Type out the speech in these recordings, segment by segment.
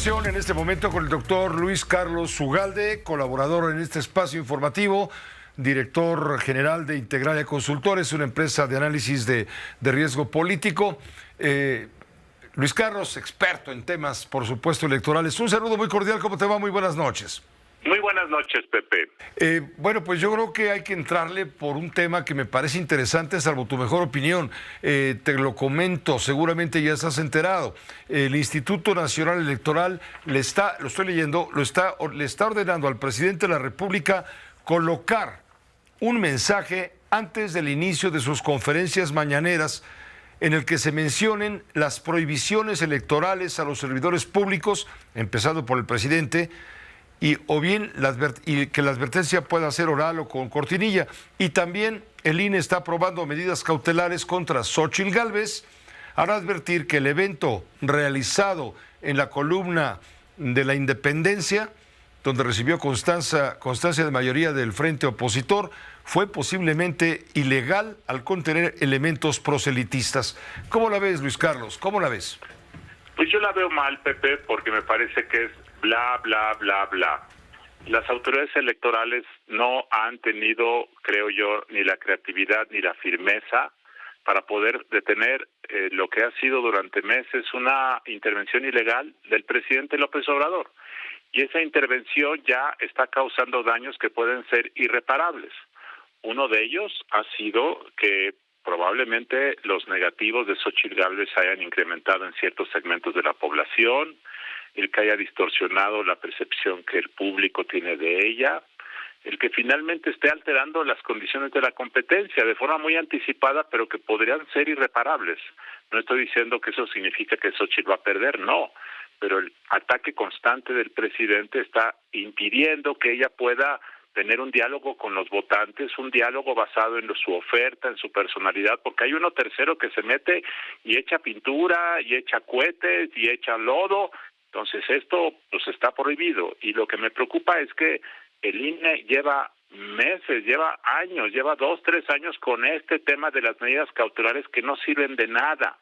comunicación en este momento con el doctor Luis Carlos Ugalde, colaborador en este espacio informativo, director general de Integralia Consultores, una empresa de análisis de riesgo político. Luis Carlos, experto en temas, por supuesto, electorales. Un saludo muy cordial, ¿cómo te va? Muy buenas noches. Muy buenas noches, Pepe. Bueno, pues yo creo que hay que entrarle por un tema que me parece interesante, salvo tu mejor opinión. Te lo comento, seguramente ya estás enterado. El Instituto Nacional Electoral le está ordenando al presidente de la República colocar un mensaje antes del inicio de sus conferencias mañaneras en el que se mencionen las prohibiciones electorales a los servidores públicos, empezando por el presidente, y que la advertencia pueda ser oral o con cortinilla. Y también el INE está aprobando medidas cautelares contra Xóchitl Gálvez al advertir que el evento realizado en la columna de la Independencia, donde recibió constancia de mayoría del frente opositor, fue posiblemente ilegal al contener elementos proselitistas. ¿Cómo la ves, Luis Carlos? ¿Cómo la ves? Pues yo la veo mal, Pepe, porque me parece que es bla, bla, bla, bla. Las autoridades electorales no han tenido, creo yo, ni la creatividad ni la firmeza para poder detener lo que ha sido durante meses una intervención ilegal del presidente López Obrador. Y esa intervención ya está causando daños que pueden ser irreparables. Uno de ellos ha sido que probablemente los negativos de Xóchitl Gálvez hayan incrementado en ciertos segmentos de la población, el que haya distorsionado la percepción que el público tiene de ella, el que finalmente esté alterando las condiciones de la competencia de forma muy anticipada, pero que podrían ser irreparables. No estoy diciendo que eso significa que Xóchitl va a perder, no, pero el ataque constante del presidente está impidiendo que ella pueda tener un diálogo con los votantes, un diálogo basado en su oferta, en su personalidad, porque hay uno tercero que se mete y echa pintura, y echa cohetes, y echa lodo. Entonces esto pues está prohibido, y lo que me preocupa es que el INE lleva meses, lleva años, lleva 2, 3 años con este tema de las medidas cautelares que no sirven de nada.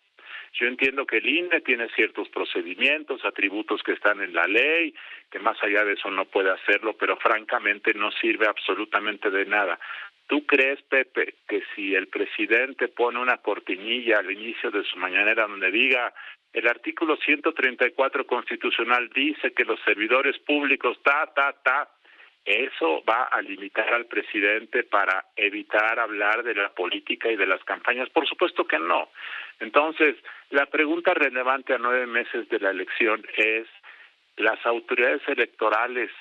Yo entiendo que el INE tiene ciertos procedimientos, atributos que están en la ley, que más allá de eso no puede hacerlo, pero francamente no sirve absolutamente de nada. ¿Tú crees, Pepe, que si el presidente pone una cortinilla al inicio de su mañanera donde diga el artículo 134 constitucional dice que los servidores públicos eso va a limitar al presidente para evitar hablar de la política y de las campañas? Por supuesto que no. Entonces, la pregunta relevante a 9 meses de la elección es, ¿las autoridades electorales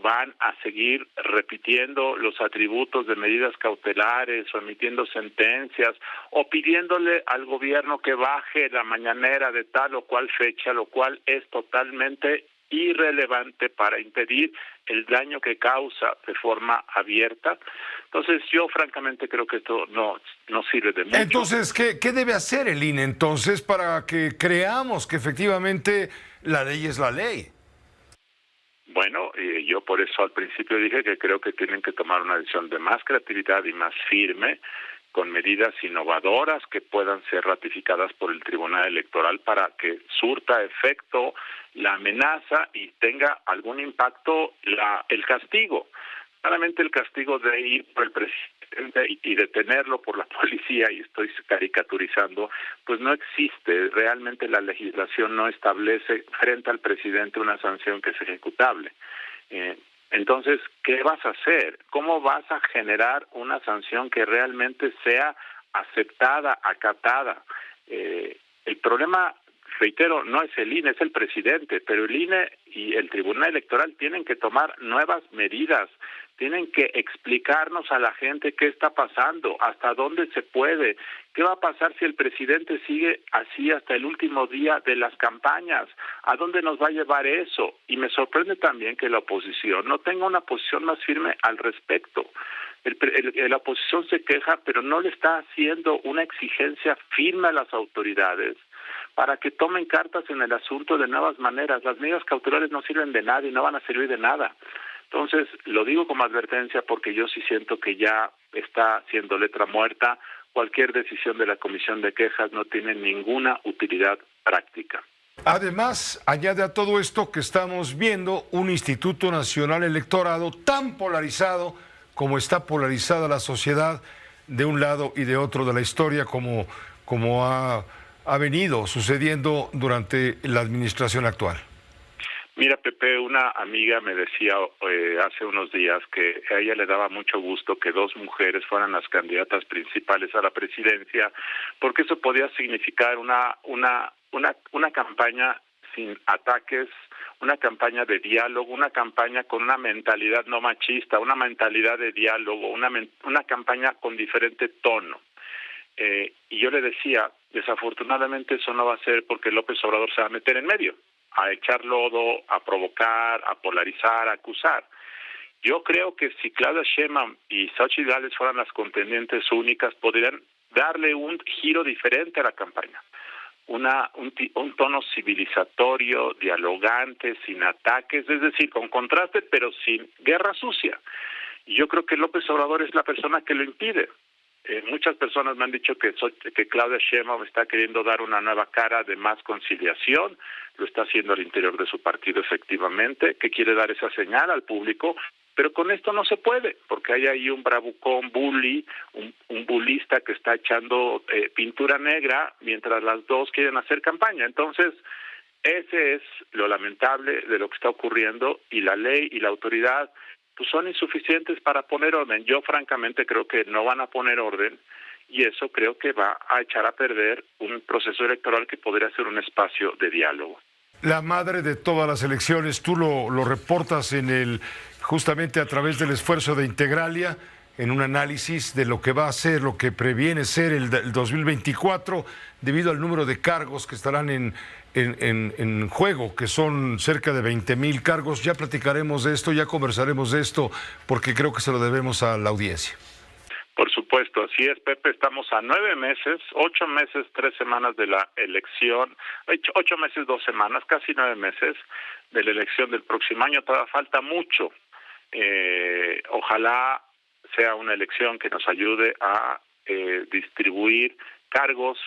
van a seguir repitiendo los atributos de medidas cautelares o emitiendo sentencias o pidiéndole al gobierno que baje la mañanera de tal o cual fecha, lo cual es totalmente irrelevante para impedir el daño que causa de forma abierta? Entonces yo francamente creo que esto no sirve de mucho. Entonces, ¿qué debe hacer el INE entonces para que creamos que efectivamente la ley es la ley? Bueno, yo por eso al principio dije que creo que tienen que tomar una decisión de más creatividad y más firme, con medidas innovadoras que puedan ser ratificadas por el Tribunal Electoral para que surta efecto la amenaza y tenga algún impacto el castigo. Claramente el castigo de ir por el presidente y detenerlo por la policía, y estoy caricaturizando, pues no existe. Realmente la legislación no establece frente al presidente una sanción que es ejecutable. Entonces, ¿qué vas a hacer? ¿Cómo vas a generar una sanción que realmente sea aceptada, acatada? El problema, reitero, no es el INE, es el presidente, pero el INE y el Tribunal Electoral tienen que tomar nuevas medidas, tienen que explicarnos a la gente qué está pasando, hasta dónde se puede, qué va a pasar si el presidente sigue así hasta el último día de las campañas, a dónde nos va a llevar eso. Y me sorprende también que la oposición no tenga una posición más firme al respecto. La oposición se queja, pero no le está haciendo una exigencia firme a las autoridades para que tomen cartas en el asunto de nuevas maneras. Las medidas cautelares no sirven de nada y no van a servir de nada. Entonces, lo digo como advertencia porque yo sí siento que ya está siendo letra muerta. Cualquier decisión de la Comisión de Quejas no tiene ninguna utilidad práctica. Además, añade a todo esto que estamos viendo un Instituto Nacional Electorado tan polarizado como está polarizada la sociedad de un lado y de otro de la historia, como ha venido sucediendo durante la administración actual. Mira, Pepe, una amiga me decía hace unos días que a ella le daba mucho gusto que dos mujeres fueran las candidatas principales a la presidencia, porque eso podía significar una campaña sin ataques, una campaña de diálogo, una campaña con una mentalidad no machista, una mentalidad de diálogo, una campaña con diferente tono. Y yo le decía, desafortunadamente eso no va a ser porque López Obrador se va a meter en medio, a echar lodo, a provocar, a polarizar, a acusar. Yo creo que si Claudia Sheinbaum y Xochitl Gálvez fueran las contendientes únicas, podrían darle un giro diferente a la campaña. Un tono civilizatorio, dialogante, sin ataques, es decir, con contraste, pero sin guerra sucia. Y yo creo que López Obrador es la persona que lo impide. Muchas personas me han dicho que Claudia Sheinbaum está queriendo dar una nueva cara de más conciliación, lo está haciendo al interior de su partido efectivamente, que quiere dar esa señal al público, pero con esto no se puede, porque hay ahí un bravucón bully, un bulista que está echando pintura negra mientras las dos quieren hacer campaña. Entonces, ese es lo lamentable de lo que está ocurriendo, y la ley y la autoridad pues son insuficientes para poner orden. Yo francamente creo que no van a poner orden, y eso creo que va a echar a perder un proceso electoral que podría ser un espacio de diálogo. La madre de todas las elecciones, tú lo reportas justamente a través del esfuerzo de Integralia, en un análisis de lo que va a ser, lo que previene ser el 2024, debido al número de cargos que estarán en juego, que son cerca de 20,000 cargos. Ya platicaremos de esto, ya conversaremos de esto, porque creo que se lo debemos a la audiencia. Por supuesto, así es, Pepe. Estamos a 9 meses, 8 meses, 3 semanas de la elección, 8 meses, 2 semanas, casi 9 meses de la elección del próximo año. Todavía falta mucho. Ojalá sea una elección que nos ayude a distribuir cargos,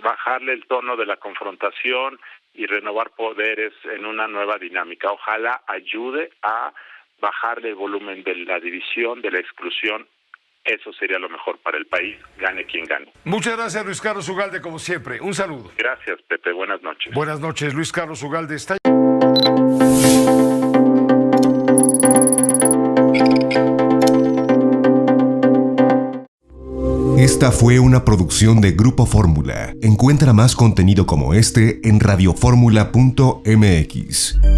bajarle el tono de la confrontación y renovar poderes en una nueva dinámica. Ojalá ayude a bajarle el volumen de la división, de la exclusión. Eso sería lo mejor para el país, gane quien gane. Muchas gracias, Luis Carlos Ugalde, como siempre. Un saludo. Gracias, Pepe. Buenas noches. Buenas noches, Luis Carlos Ugalde. Está... Esta fue una producción de Grupo Fórmula. Encuentra más contenido como este en radioformula.mx.